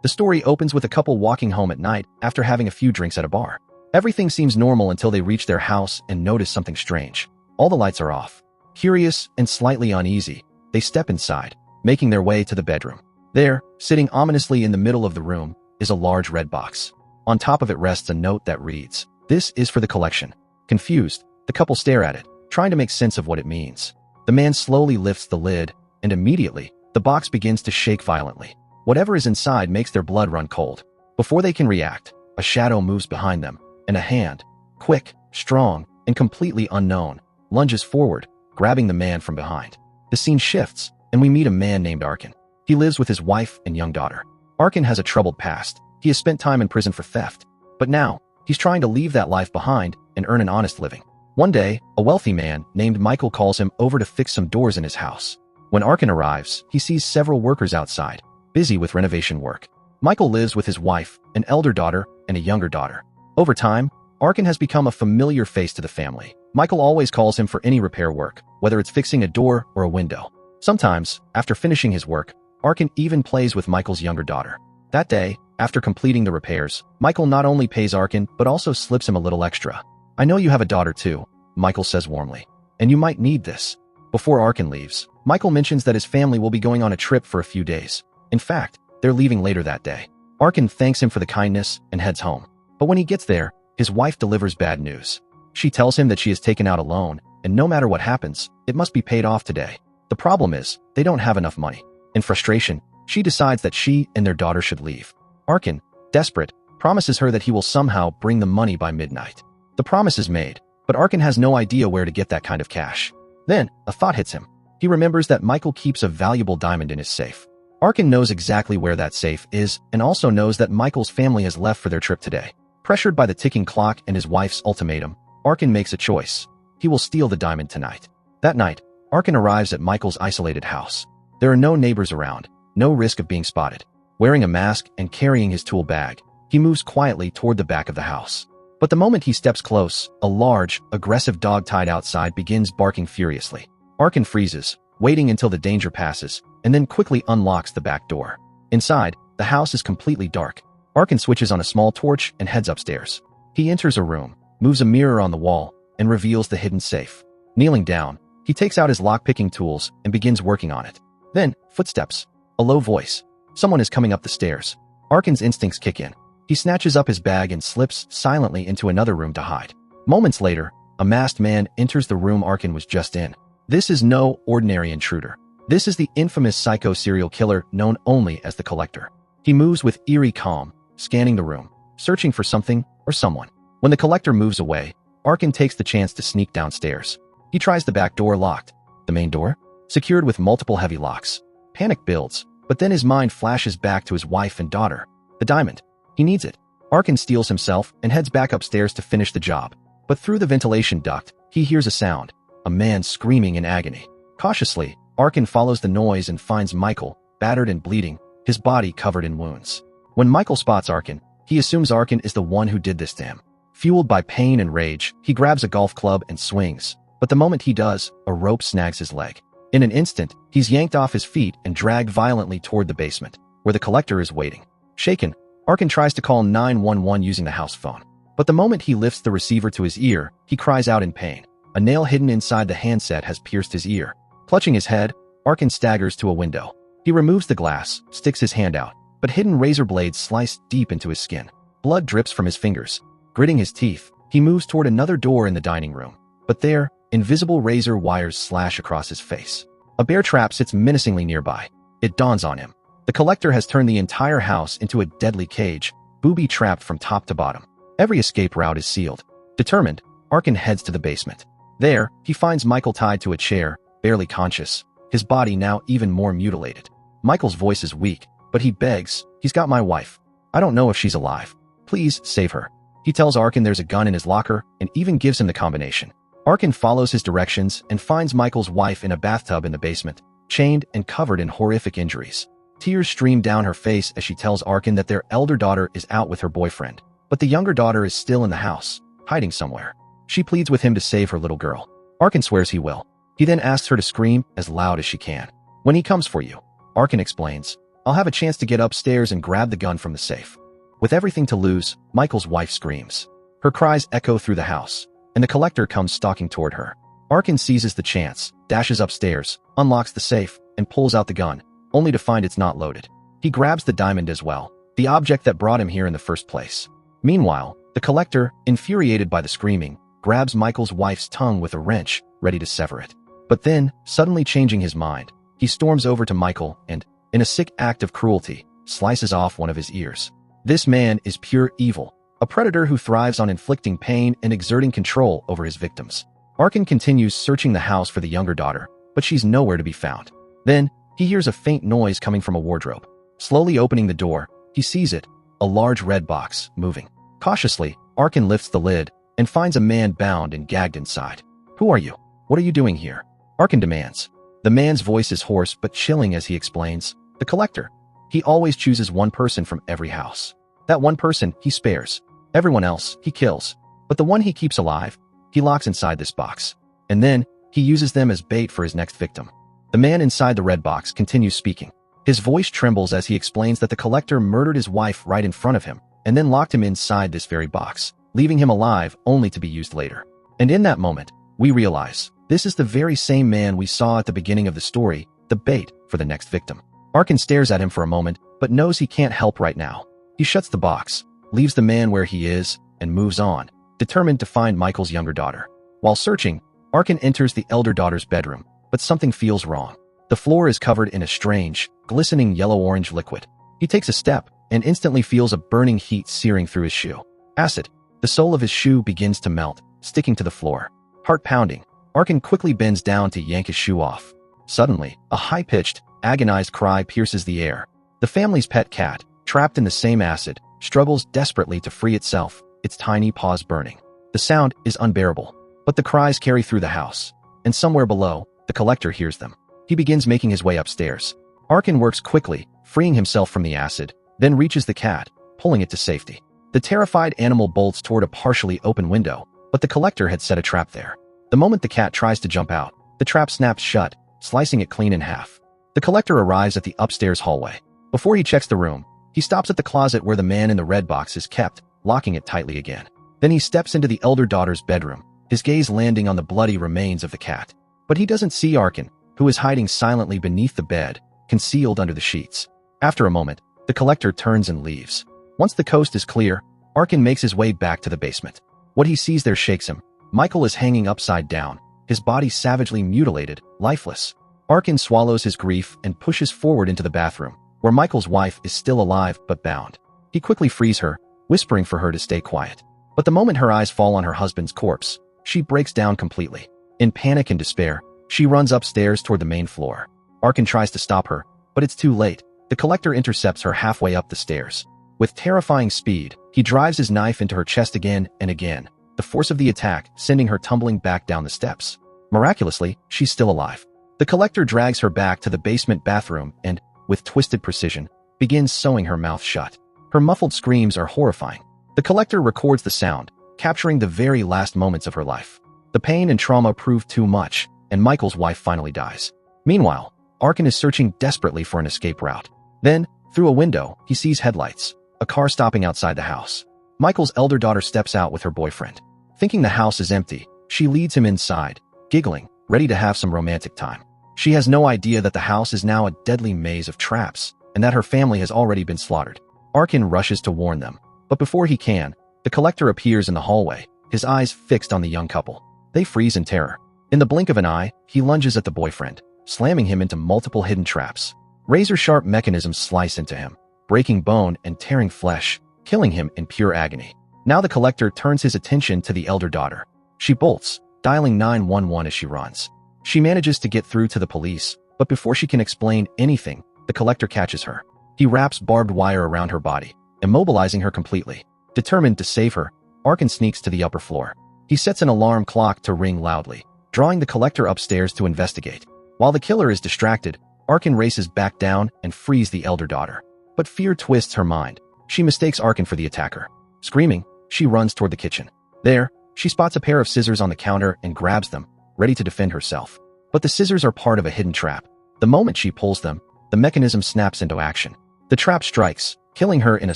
The story opens with a couple walking home at night after having a few drinks at a bar. Everything seems normal until they reach their house and notice something strange. All the lights are off. Curious and slightly uneasy, they step inside, making their way to the bedroom. There, sitting ominously in the middle of the room, is a large red box. On top of it rests a note that reads, "This is for the collection." Confused, the couple stare at it, trying to make sense of what it means. The man slowly lifts the lid, and immediately, the box begins to shake violently. Whatever is inside makes their blood run cold. Before they can react, a shadow moves behind them, and a hand, quick, strong, and completely unknown, lunges forward, grabbing the man from behind. The scene shifts, and we meet a man named Arkin. He lives with his wife and young daughter. Arkin has a troubled past. He has spent time in prison for theft. But now, he's trying to leave that life behind and earn an honest living. One day, a wealthy man named Michael calls him over to fix some doors in his house. When Arkin arrives, he sees several workers outside, busy with renovation work. Michael lives with his wife, an elder daughter, and a younger daughter. Over time, Arkin has become a familiar face to the family. Michael always calls him for any repair work, whether it's fixing a door or a window. Sometimes, after finishing his work, Arkin even plays with Michael's younger daughter. That day, after completing the repairs, Michael not only pays Arkin but also slips him a little extra. "I know you have a daughter too," Michael says warmly, "and you might need this." Before Arkin leaves, Michael mentions that his family will be going on a trip for a few days. In fact, they're leaving later that day. Arkin thanks him for the kindness and heads home. But when he gets there, his wife delivers bad news. She tells him that she has taken out a loan, and no matter what happens, it must be paid off today. The problem is, they don't have enough money. In frustration, she decides that she and their daughter should leave. Arkin, desperate, promises her that he will somehow bring the money by midnight. The promise is made, but Arkin has no idea where to get that kind of cash. Then, a thought hits him. He remembers that Michael keeps a valuable diamond in his safe. Arkin knows exactly where that safe is and also knows that Michael's family has left for their trip today. Pressured by the ticking clock and his wife's ultimatum, Arkin makes a choice. He will steal the diamond tonight. That night, Arkin arrives at Michael's isolated house. There are no neighbors around, no risk of being spotted. Wearing a mask and carrying his tool bag, he moves quietly toward the back of the house. But the moment he steps close, a large, aggressive dog tied outside begins barking furiously. Arkin freezes, waiting until the danger passes, and then quickly unlocks the back door. Inside, the house is completely dark. Arkin switches on a small torch and heads upstairs. He enters a room, moves a mirror on the wall, and reveals the hidden safe. Kneeling down, he takes out his lock-picking tools and begins working on it. Then, footsteps. A low voice. Someone is coming up the stairs. Arkin's instincts kick in. He snatches up his bag and slips silently into another room to hide. Moments later, a masked man enters the room Arkin was just in. This is no ordinary intruder. This is the infamous psycho serial killer known only as the Collector. He moves with eerie calm, scanning the room, searching for something or someone. When the Collector moves away, Arkin takes the chance to sneak downstairs. He tries the back door locked. The main door? Secured with multiple heavy locks. Panic builds, but then his mind flashes back to his wife and daughter. The diamond. He needs it. Arkin steels himself and heads back upstairs to finish the job. But through the ventilation duct, he hears a sound. A man screaming in agony. Cautiously, Arkin follows the noise and finds Michael, battered and bleeding, his body covered in wounds. When Michael spots Arkin, he assumes Arkin is the one who did this to him. Fueled by pain and rage, he grabs a golf club and swings. But the moment he does, a rope snags his leg. In an instant, he's yanked off his feet and dragged violently toward the basement, where the Collector is waiting. Shaken, Arkin tries to call 911 using the house phone. But the moment he lifts the receiver to his ear, he cries out in pain. A nail hidden inside the handset has pierced his ear. Clutching his head, Arkin staggers to a window. He removes the glass, sticks his hand out, but hidden razor blades slice deep into his skin. Blood drips from his fingers. Gritting his teeth, he moves toward another door in the dining room. But there, invisible razor wires slash across his face. A bear trap sits menacingly nearby. It dawns on him. The Collector has turned the entire house into a deadly cage, booby-trapped from top to bottom. Every escape route is sealed. Determined, Arkin heads to the basement. There, he finds Michael tied to a chair, barely conscious, his body now even more mutilated. Michael's voice is weak, but he begs, "He's got my wife. I don't know if she's alive. Please, save her." He tells Arkin there's a gun in his locker and even gives him the combination. Arkin follows his directions and finds Michael's wife in a bathtub in the basement, chained and covered in horrific injuries. Tears stream down her face as she tells Arkin that their elder daughter is out with her boyfriend, but the younger daughter is still in the house, hiding somewhere. She pleads with him to save her little girl. Arkin swears he will. He then asks her to scream as loud as she can. "When he comes for you," Arkin explains, I'll have a chance to get upstairs and grab the gun from the safe. With everything to lose, Michael's wife screams. Her cries echo through the house, and the collector comes stalking toward her. Arkin seizes the chance, dashes upstairs, unlocks the safe, and pulls out the gun, only to find it's not loaded. He grabs the diamond as well, the object that brought him here in the first place. Meanwhile, the collector, infuriated by the screaming, grabs Michael's wife's tongue with a wrench, ready to sever it. But then, suddenly changing his mind, he storms over to Michael and, in a sick act of cruelty, slices off one of his ears. This man is pure evil, a predator who thrives on inflicting pain and exerting control over his victims. Arkin continues searching the house for the younger daughter, but she's nowhere to be found. Then, he hears a faint noise coming from a wardrobe. Slowly opening the door, he sees it, a large red box, moving. Cautiously, Arkin lifts the lid and finds a man bound and gagged inside. Who are you? What are you doing here? Arkin demands. The man's voice is hoarse but chilling as he explains. The collector. He always chooses one person from every house. That one person he spares. Everyone else he kills. But the one he keeps alive, he locks inside this box. And then, he uses them as bait for his next victim. The man inside the red box continues speaking. His voice trembles as he explains that the collector murdered his wife right in front of him, and then locked him inside this very box, leaving him alive only to be used later. And in that moment, we realize, this is the very same man we saw at the beginning of the story, the bait for the next victim. Arkin stares at him for a moment, but knows he can't help right now. He shuts the box, leaves the man where he is, and moves on, determined to find Michael's younger daughter. While searching, Arkin enters the elder daughter's bedroom, but something feels wrong. The floor is covered in a strange, glistening yellow-orange liquid. He takes a step, and instantly feels a burning heat searing through his shoe. Acid. The sole of his shoe begins to melt, sticking to the floor. Heart pounding, Arkin quickly bends down to yank his shoe off. Suddenly, a high-pitched, agonized cry pierces the air. The family's pet cat, trapped in the same acid, struggles desperately to free itself, its tiny paws burning. The sound is unbearable, but the cries carry through the house, and somewhere below, the collector hears them. He begins making his way upstairs. Arkin works quickly, freeing himself from the acid, then reaches the cat, pulling it to safety. The terrified animal bolts toward a partially open window, but the collector had set a trap there. The moment the cat tries to jump out, the trap snaps shut, slicing it clean in half. The collector arrives at the upstairs hallway. Before he checks the room, he stops at the closet where the man in the red box is kept, locking it tightly again. Then he steps into the elder daughter's bedroom, his gaze landing on the bloody remains of the cat. But he doesn't see Arkin, who is hiding silently beneath the bed, concealed under the sheets. After a moment, the collector turns and leaves. Once the coast is clear, Arkin makes his way back to the basement. What he sees there shakes him. Michael is hanging upside down, his body savagely mutilated, lifeless. Arkin swallows his grief and pushes forward into the bathroom, where Michael's wife is still alive but bound. He quickly frees her, whispering for her to stay quiet. But the moment her eyes fall on her husband's corpse, she breaks down completely. In panic and despair, she runs upstairs toward the main floor. Arkin tries to stop her, but it's too late. The collector intercepts her halfway up the stairs. With terrifying speed, he drives his knife into her chest again and again, the force of the attack sending her tumbling back down the steps. Miraculously, she's still alive. The collector drags her back to the basement bathroom and, with twisted precision, begins sewing her mouth shut. Her muffled screams are horrifying. The collector records the sound, capturing the very last moments of her life. The pain and trauma prove too much, and Michael's wife finally dies. Meanwhile, Arkin is searching desperately for an escape route. Then, through a window, he sees headlights, a car stopping outside the house. Michael's elder daughter steps out with her boyfriend. Thinking the house is empty, she leads him inside, giggling, ready to have some romantic time. She has no idea that the house is now a deadly maze of traps, and that her family has already been slaughtered. Arkin rushes to warn them, but before he can, the collector appears in the hallway, his eyes fixed on the young couple. They freeze in terror. In the blink of an eye, he lunges at the boyfriend, slamming him into multiple hidden traps. Razor-sharp mechanisms slice into him, breaking bone and tearing flesh, killing him in pure agony. Now the collector turns his attention to the elder daughter. She bolts, dialing 911 as she runs. She manages to get through to the police, but before she can explain anything, the collector catches her. He wraps barbed wire around her body, immobilizing her completely. Determined to save her, Arkin sneaks to the upper floor. He sets an alarm clock to ring loudly, drawing the collector upstairs to investigate. While the killer is distracted, Arkin races back down and frees the elder daughter. But fear twists her mind. She mistakes Arkin for the attacker. Screaming, she runs toward the kitchen. There, she spots a pair of scissors on the counter and grabs them, ready to defend herself. But the scissors are part of a hidden trap. The moment she pulls them, the mechanism snaps into action. The trap strikes, killing her in a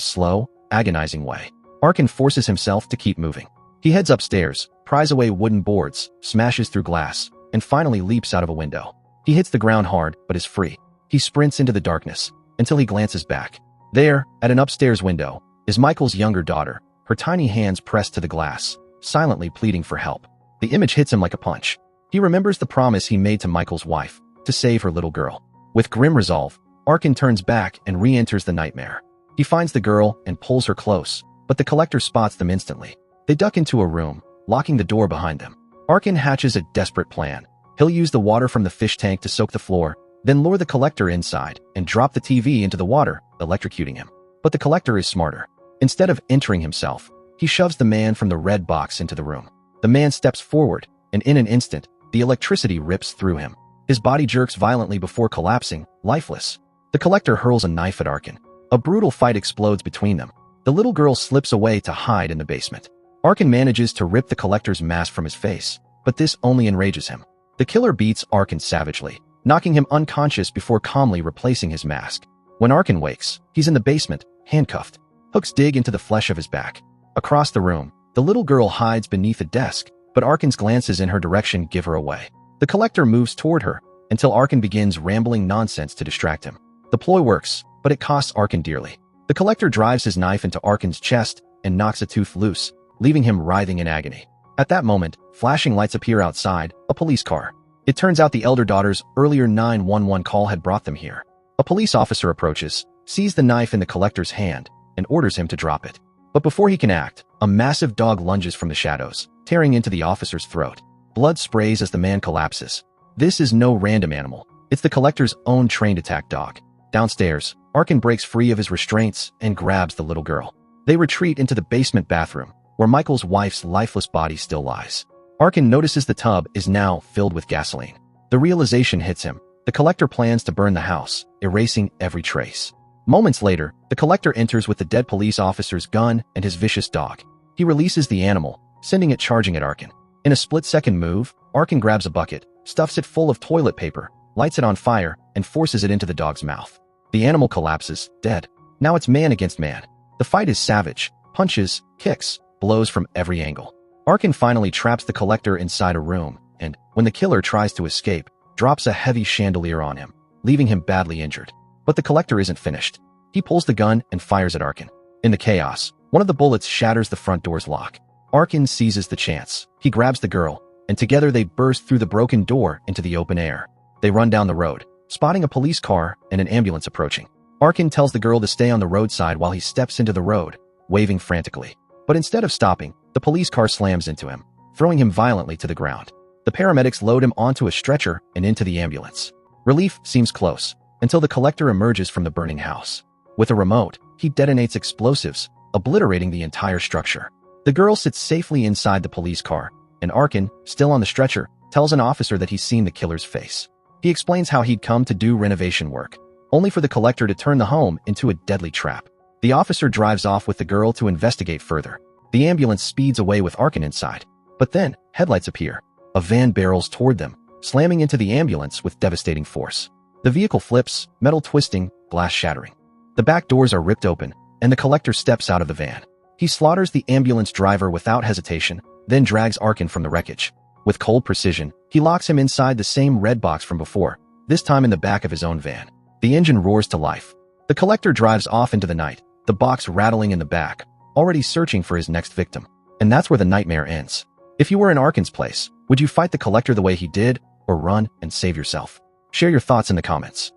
slow, agonizing way. Arkin forces himself to keep moving. He heads upstairs, pries away wooden boards, smashes through glass, and finally leaps out of a window. He hits the ground hard, but is free. He sprints into the darkness, until he glances back. There, at an upstairs window, is Michael's younger daughter, her tiny hands pressed to the glass, silently pleading for help. The image hits him like a punch. He remembers the promise he made to Michael's wife, to save her little girl. With grim resolve, Arkin turns back and re-enters the nightmare. He finds the girl and pulls her close, but the collector spots them instantly. They duck into a room, locking the door behind them. Arkin hatches a desperate plan. He'll use the water from the fish tank to soak the floor, then lure the collector inside and drop the TV into the water, electrocuting him. But the collector is smarter. Instead of entering himself, he shoves the man from the red box into the room. The man steps forward, and in an instant, the electricity rips through him. His body jerks violently before collapsing, lifeless. The collector hurls a knife at Arkin. A brutal fight explodes between them. The little girl slips away to hide in the basement. Arkin manages to rip the collector's mask from his face, but this only enrages him. The killer beats Arkin savagely, knocking him unconscious before calmly replacing his mask. When Arkin wakes, he's in the basement, handcuffed. Hooks dig into the flesh of his back. Across the room, the little girl hides beneath a desk, but Arkin's glances in her direction give her away. The collector moves toward her, until Arkin begins rambling nonsense to distract him. The ploy works, but it costs Arkin dearly. The collector drives his knife into Arkin's chest and knocks a tooth loose, leaving him writhing in agony. At that moment, flashing lights appear outside, a police car. It turns out the elder daughter's earlier 911 call had brought them here. A police officer approaches, sees the knife in the collector's hand, and orders him to drop it. But before he can act, a massive dog lunges from the shadows, tearing into the officer's throat. Blood sprays as the man collapses. This is no random animal. It's the collector's own trained attack dog. Downstairs, Arkin breaks free of his restraints and grabs the little girl. They retreat into the basement bathroom, where Michael's wife's lifeless body still lies. Arkin notices the tub is now filled with gasoline. The realization hits him. The collector plans to burn the house, erasing every trace. Moments later, the collector enters with the dead police officer's gun and his vicious dog. He releases the animal, sending it charging at Arkin. In a split-second move, Arkin grabs a bucket, stuffs it full of toilet paper, lights it on fire, and forces it into the dog's mouth. The animal collapses, dead. Now it's man against man. The fight is savage. Punches, kicks, blows from every angle. Arkin finally traps the collector inside a room, and, when the killer tries to escape, drops a heavy chandelier on him, leaving him badly injured. But the collector isn't finished. He pulls the gun and fires at Arkin. In the chaos, one of the bullets shatters the front door's lock. Arkin seizes the chance. He grabs the girl, and together they burst through the broken door into the open air. They run down the road, spotting a police car and an ambulance approaching. Arkin tells the girl to stay on the roadside while he steps into the road, waving frantically. But instead of stopping, the police car slams into him, throwing him violently to the ground. The paramedics load him onto a stretcher and into the ambulance. Relief seems close, until the collector emerges from the burning house. With a remote, he detonates explosives, obliterating the entire structure. The girl sits safely inside the police car, and Arkin, still on the stretcher, tells an officer that he's seen the killer's face. He explains how he'd come to do renovation work, only for the collector to turn the home into a deadly trap. The officer drives off with the girl to investigate further. The ambulance speeds away with Arkin inside. But then, headlights appear. A van barrels toward them, slamming into the ambulance with devastating force. The vehicle flips, metal twisting, glass shattering. The back doors are ripped open, and the collector steps out of the van. He slaughters the ambulance driver without hesitation, then drags Arkin from the wreckage. With cold precision, he locks him inside the same red box from before, this time in the back of his own van. The engine roars to life. The collector drives off into the night, the box rattling in the back, already searching for his next victim. And that's where the nightmare ends. If you were in Arkin's place, would you fight the collector the way he did, or run and save yourself? Share your thoughts in the comments.